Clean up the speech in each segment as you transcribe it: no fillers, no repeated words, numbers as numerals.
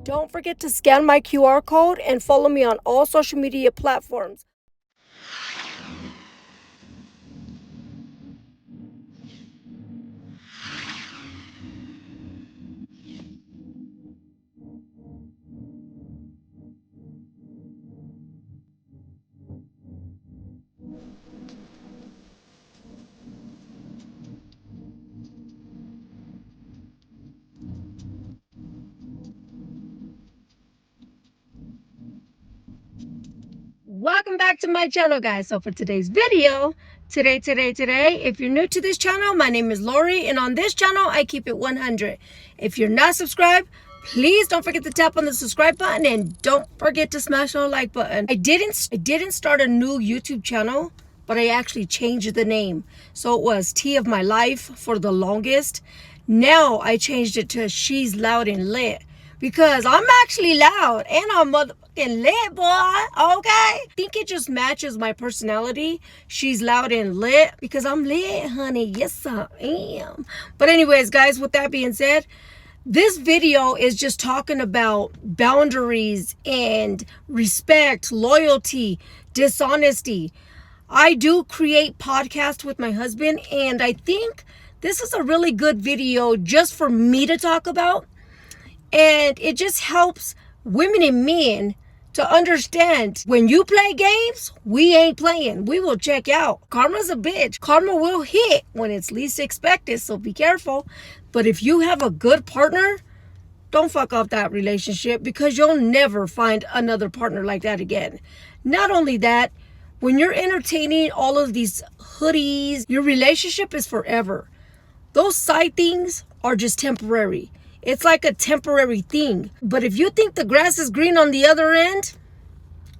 Don't forget to scan my QR code and follow me on all social media platforms. Welcome back to my channel, guys. So for today's video, today, if you're new to this channel, my name is Laurie, and on this channel I keep it 100. If you're not subscribed, please don't forget to tap on the subscribe button, and don't forget to smash on the like button. I didn't start a new YouTube channel, but I actually changed the name. So it was Tea of My Life for the longest. Now I changed it to She's Loud and Lit, because I'm actually loud and I'm motherfucking lit, boy, okay? I think it just matches my personality. She's loud and lit because I'm lit, honey. Yes, I am. But anyways, guys, with that being said, this video is just talking about boundaries and respect, loyalty, dishonesty. I do create podcasts with my husband, and I think this is a really good video just for me to talk about. And it just helps women and men to understand, when you play games, we ain't playing. We will check out. Karma's a bitch. Karma will hit when it's least expected, so be careful. But if you have a good partner, don't fuck up that relationship, because you'll never find another partner like that again. Not only that, when you're entertaining all of these hoodies, your relationship is forever. Those side things are just temporary. It's like a temporary thing. But if you think the grass is green on the other end,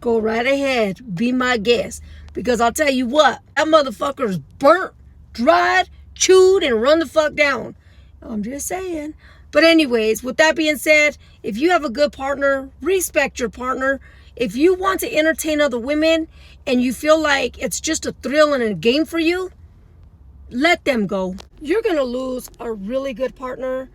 go right ahead. Be my guest. Because I'll tell you what, that motherfucker's burnt, dried, chewed, and run the fuck down. I'm just saying. But anyways, with that being said, if you have a good partner, respect your partner. If you want to entertain other women and you feel like it's just a thrill and a game for you, let them go. You're going to lose a really good partner,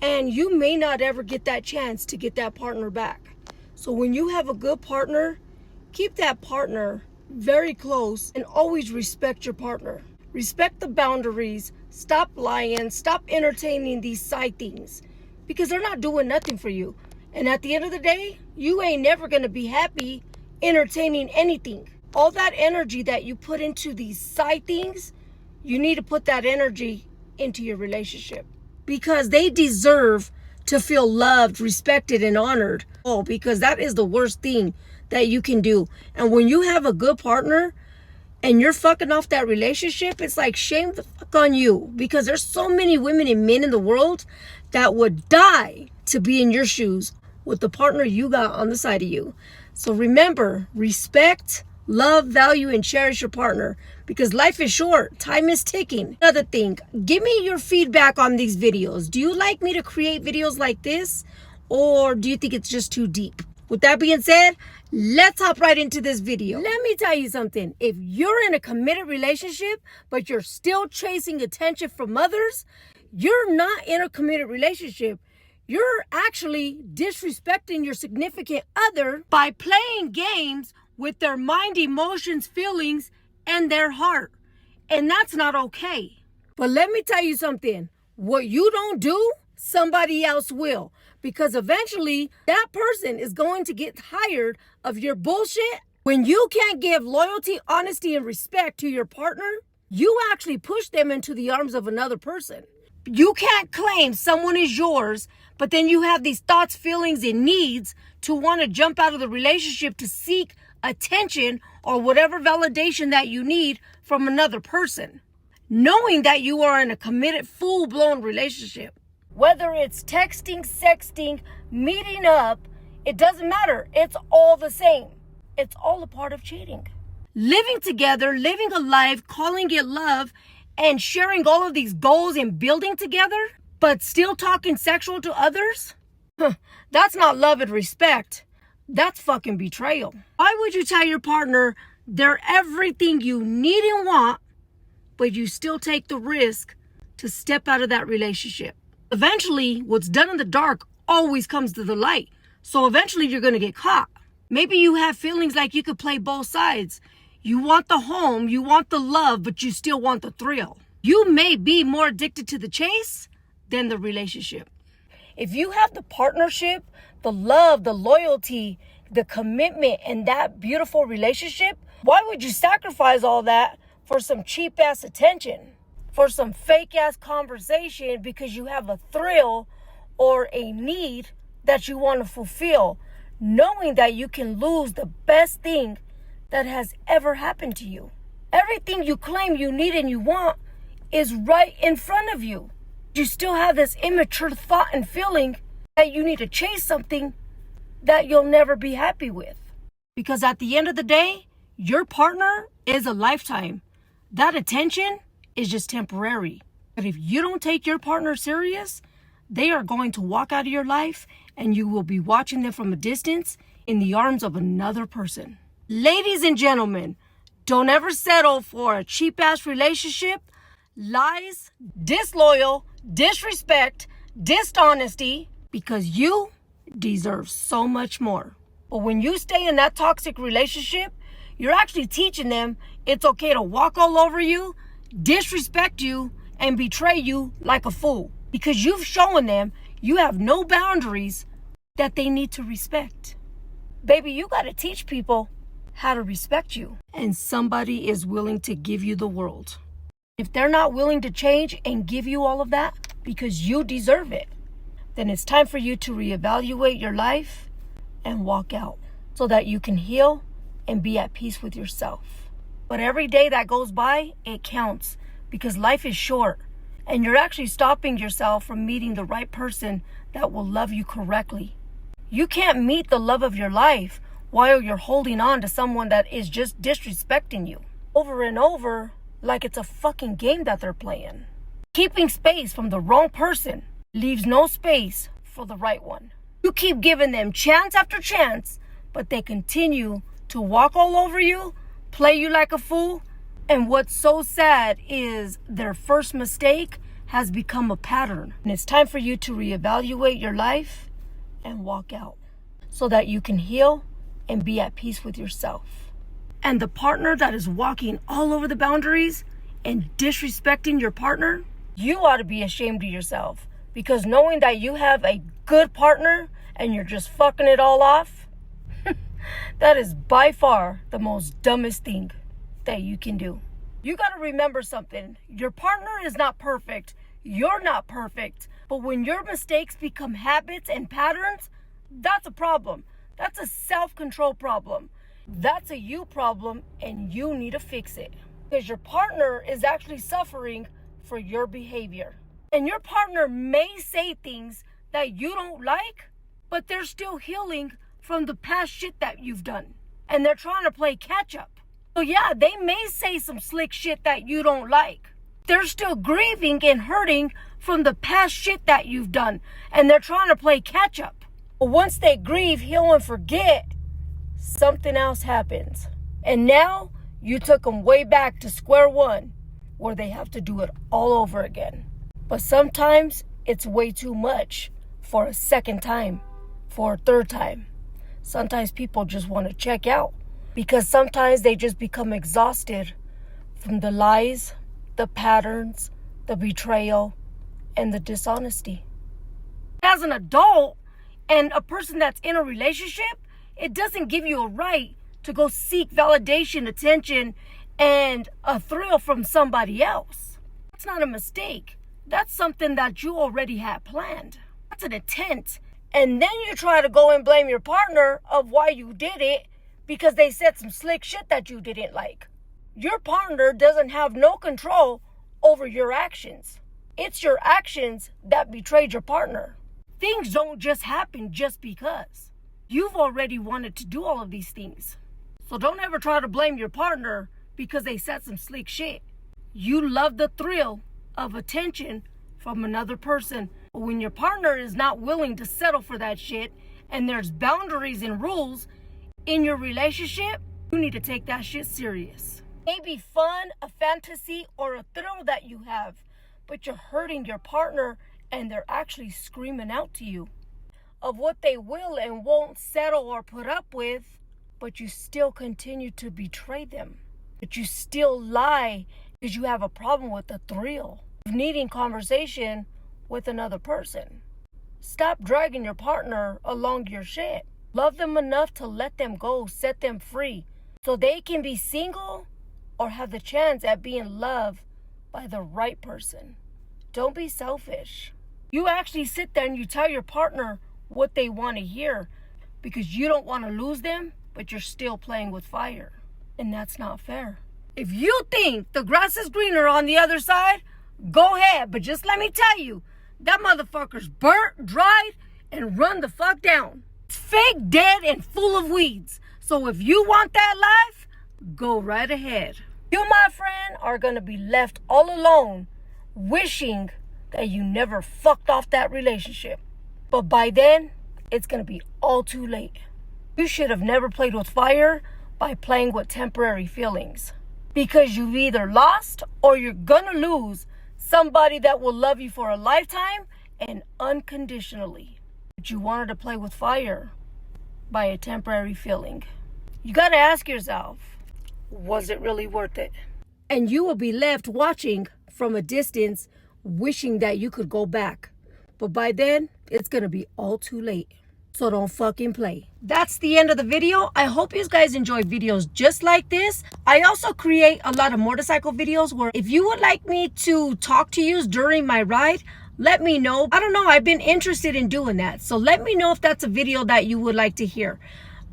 and you may not ever get that chance to get that partner back. So when you have a good partner, keep that partner very close and always respect your partner. Respect the boundaries. Stop lying. Stop entertaining these side things, because they're not doing nothing for you. And at the end of the day, you ain't never going to be happy entertaining anything. All that energy that you put into these side things, you need to put that energy into your relationship, because they deserve to feel loved, respected, and honored. Oh, because that is the worst thing that you can do. And when you have a good partner and you're fucking off that relationship, it's like, shame the fuck on you, because there's so many women and men in the world that would die to be in your shoes with the partner you got on the side of you. So remember, respect, love, value, and cherish your partner, because life is short. Time is ticking. Another thing, give me your feedback on these videos. Do you like me to create videos like this, or do you think it's just too deep? With that being said, let's hop right into this video. Let me tell you something. If you're in a committed relationship, but you're still chasing attention from others, you're not in a committed relationship. You're actually disrespecting your significant other by playing games with their mind, emotions, feelings, and their heart. And that's not okay. But let me tell you something. What you don't do, somebody else will. Because eventually, that person is going to get tired of your bullshit. When you can't give loyalty, honesty, and respect to your partner, you actually push them into the arms of another person. You can't claim someone is yours, but then you have these thoughts, feelings, and needs to want to jump out of the relationship to seek attention or whatever validation that you need from another person, knowing that you are in a committed, full-blown relationship. Whether it's texting, sexting, meeting up, it doesn't matter. It's all the same. It's all a part of cheating. Living together, living a life, calling it love, and sharing all of these goals and building together, but still talking sexual to others? That's not love and respect. That's fucking betrayal. Why would you tell your partner they're everything you need and want, but you still take the risk to step out of that relationship? Eventually, what's done in the dark always comes to the light. So eventually you're going to get caught. Maybe you have feelings like you could play both sides. You want the home, you want the love, but you still want the thrill. You may be more addicted to the chase than the relationship. If you have the partnership, the love, the loyalty, the commitment, and that beautiful relationship, why would you sacrifice all that for some cheap ass attention, for some fake ass conversation because you have a thrill or a need that you want to fulfill, knowing that you can lose the best thing that has ever happened to you? Everything you claim you need and you want is right in front of you. You still have this immature thought and feeling that you need to chase something that you'll never be happy with. Because at the end of the day, your partner is a lifetime. That attention is just temporary. But if you don't take your partner serious, they are going to walk out of your life and you will be watching them from a distance in the arms of another person. Ladies and gentlemen, don't ever settle for a cheap-ass relationship, lies, disloyal, disrespect, dishonesty, because you deserve so much more. But when you stay in that toxic relationship, you're actually teaching them it's okay to walk all over you, disrespect you, and betray you like a fool. Because you've shown them you have no boundaries that they need to respect. Baby, you got to teach people how to respect you. And somebody is willing to give you the world. If they're not willing to change and give you all of that because you deserve it, then it's time for you to reevaluate your life and walk out so that you can heal and be at peace with yourself. But every day that goes by, it counts because life is short and you're actually stopping yourself from meeting the right person that will love you correctly. You can't meet the love of your life while you're holding on to someone that is just disrespecting you over and over like it's a fucking game that they're playing. Keeping space from the wrong person leaves no space for the right one. You keep giving them chance after chance, but they continue to walk all over you, play you like a fool, and what's so sad is their first mistake has become a pattern. And it's time for you to reevaluate your life and walk out so that you can heal and be at peace with yourself. And the partner that is walking all over the boundaries and disrespecting your partner, you ought to be ashamed of yourself, because knowing that you have a good partner and you're just fucking it all off, that is by far the most dumbest thing that you can do. You got to remember something. Your partner is not perfect. You're not perfect. But when your mistakes become habits and patterns, that's a problem. That's a self-control problem. That's a you problem, and you need to fix it. Because your partner is actually suffering for your behavior. And your partner may say things that you don't like, but they're still healing from the past shit that you've done. And they're trying to play catch up. So yeah, they may say some slick shit that you don't like. They're still grieving and hurting from the past shit that you've done. And they're trying to play catch up. But once they grieve, heal, and forget, something else happens. And now you took them way back to square one, where they have to do it all over again. But sometimes it's way too much for a second time, for a third time. Sometimes people just want to check out, because sometimes they just become exhausted from the lies, the patterns, the betrayal, and the dishonesty. As an adult and a person that's in a relationship, it doesn't give you a right to go seek validation, attention, and a thrill from somebody else. That's not a mistake. That's something that you already had planned. That's an intent. And then you try to go and blame your partner of why you did it because they said some slick shit that you didn't like. Your partner doesn't have no control over your actions. It's your actions that betrayed your partner. Things don't just happen just because. You've already wanted to do all of these things. So don't ever try to blame your partner because they said some slick shit. You love the thrill of attention from another person. But when your partner is not willing to settle for that shit and there's boundaries and rules in your relationship, you need to take that shit serious. Maybe fun, a fantasy, or a thrill that you have, but you're hurting your partner and they're actually screaming out to you. of what they will and won't settle or put up with, but you still continue to betray them. But you still lie because you have a problem with the thrill of needing conversation with another person. Stop dragging your partner along your shit. Love them enough to let them go, set them free, so they can be single or have the chance at being loved by the right person. Don't be selfish. You actually sit there and you tell your partner what they want to hear because you don't want to lose them, but you're still playing with fire. And that's not fair. If you think the grass is greener on the other side, go ahead. But just let me tell you, that motherfucker's burnt, dried, and run the fuck down. It's fake, dead, and full of weeds. So if you want that life, go right ahead. You, my friend, are going to be left all alone wishing that you never fucked off that relationship. But by then, it's going to be all too late. You should have never played with fire by playing with temporary feelings. Because you've either lost or you're going to lose somebody that will love you for a lifetime and unconditionally. But you wanted to play with fire by a temporary feeling. You got to ask yourself, was it really worth it? And you will be left watching from a distance, wishing that you could go back. But by then, it's going to be all too late. So don't fucking play. That's the end of the video. I hope you guys enjoy videos just like this. I also create a lot of motorcycle videos where if you would like me to talk to you during my ride, let me know. I don't know, I've been interested in doing that. So let me know if that's a video that you would like to hear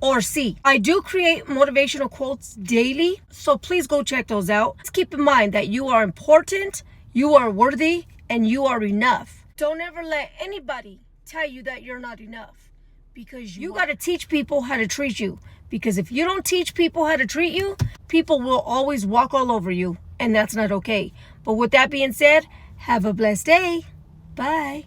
or see. I do create motivational quotes daily, so please go check those out. Just keep in mind that you are important, you are worthy, and you are enough. Don't ever let anybody tell you that you're not enough, because you got to teach people how to treat you. Because if you don't teach people how to treat you, people will always walk all over you, and that's not okay. But with that being said, have a blessed day. Bye.